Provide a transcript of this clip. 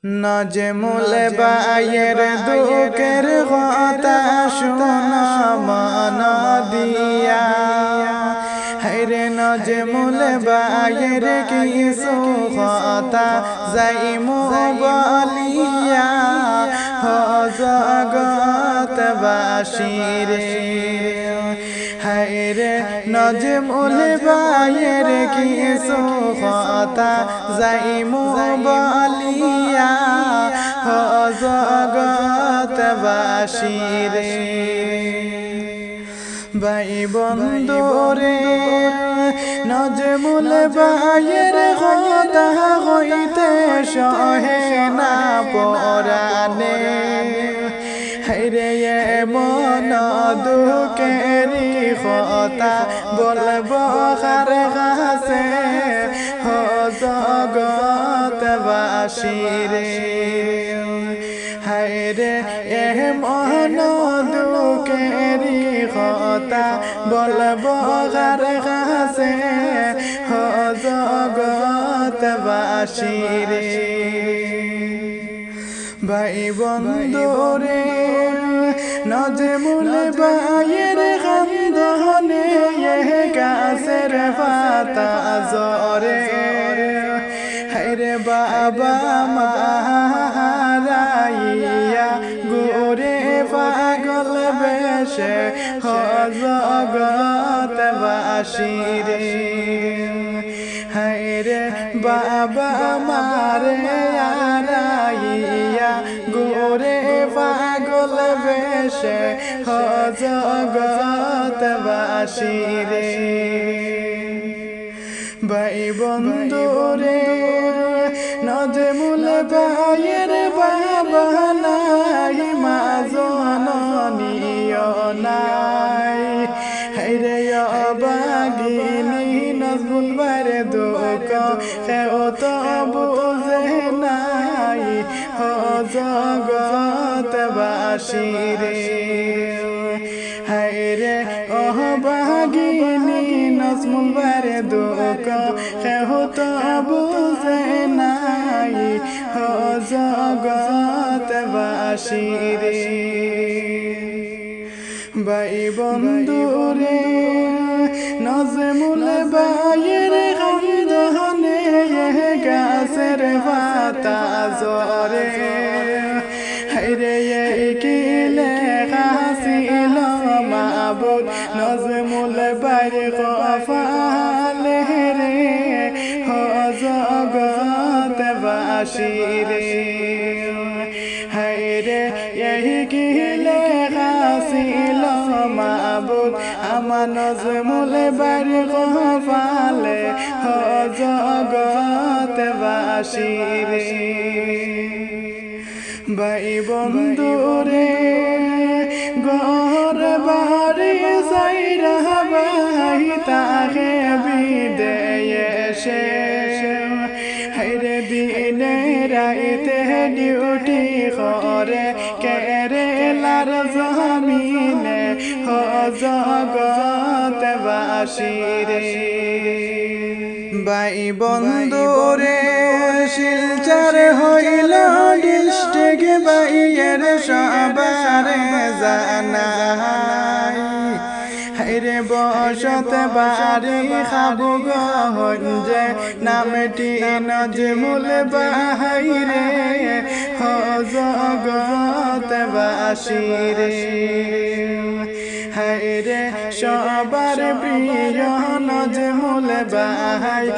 নাজমুল বায়ের দুঃখের কথা শোনা মানা দিয়া, হায়রে নাজমুল বায়ের কিছু কথা যাইমু বলিয়া হো জগৎবাসীরে। হায়রে নাজমুল বায়ের কিছু কথা যাইমু বলিয়া হো জগৎবাসীরে। ভাই বন্ধুরে নাজমুল বায়ের কথা হইতে সহে না পরানে, হায়রে এমন দুঃখেরই কথা বলবো কার কাছে হো জগৎবাসীরে। হায়রে এমন দুঃখেরই কথা বলবো কার কাছে হো জগৎবাসীরে। ভাই বন্ধুরে নাজমুল বায়ের খান্দনে গাছের পাতা ঝরে, হায়রে বাবা মারাইয়া গোরে পাগল বেশে হো জগৎবাসীরে। হায়রে বাবা মারে আরাইয়া গোরে পাগল বেশে হো জগৎবাসীরে। ভাই বন্ধুরে নাজমুল বায়ের বাবা নাই, মা জননীও নাই, হায়রে অবাগিনী নাজমুল বায়ের দুঃখ কেউ তো বুঝে নাই হো জগৎবাসীরে। হায়রে অবাগিনী নাজমুল বায়ের দুঃখ কেউ তো বুঝে নাই হো জগৎবাসীরে। ভাই বন্ধুরে নাজমুল বায়ের খান্দনে গাছের পাতা ঝরে, হায়রে কি লেখা ছিল মাবুদ নাজমুল বায়ের কপালে রে হো জগৎবাসীরে। হায়রে কি লেখা ছিল মাবুদ আমার নাজমুল বায়ের কপালে হো জগৎবাসীরে। ভাই বন্ধুরে ঘর বাড়ি সাইরা ভাই তাকে বিদেশে, হায়রে দিনে রাইতে ডিউটি করে কেরালার জমিনে হো জগৎবাসীরে। ভাই বন্ধুরে শিলচর হইল ডিস্ট্রিক্ট বাইয়ের সবারে জানাই, হায়রে বসত বাড়ি খাবুগঞ্জে নামটি নাজমুল বাহাইরে হো জগৎবাসীরে। হায়রে সবার প্রিয় নাজমুল বাহাই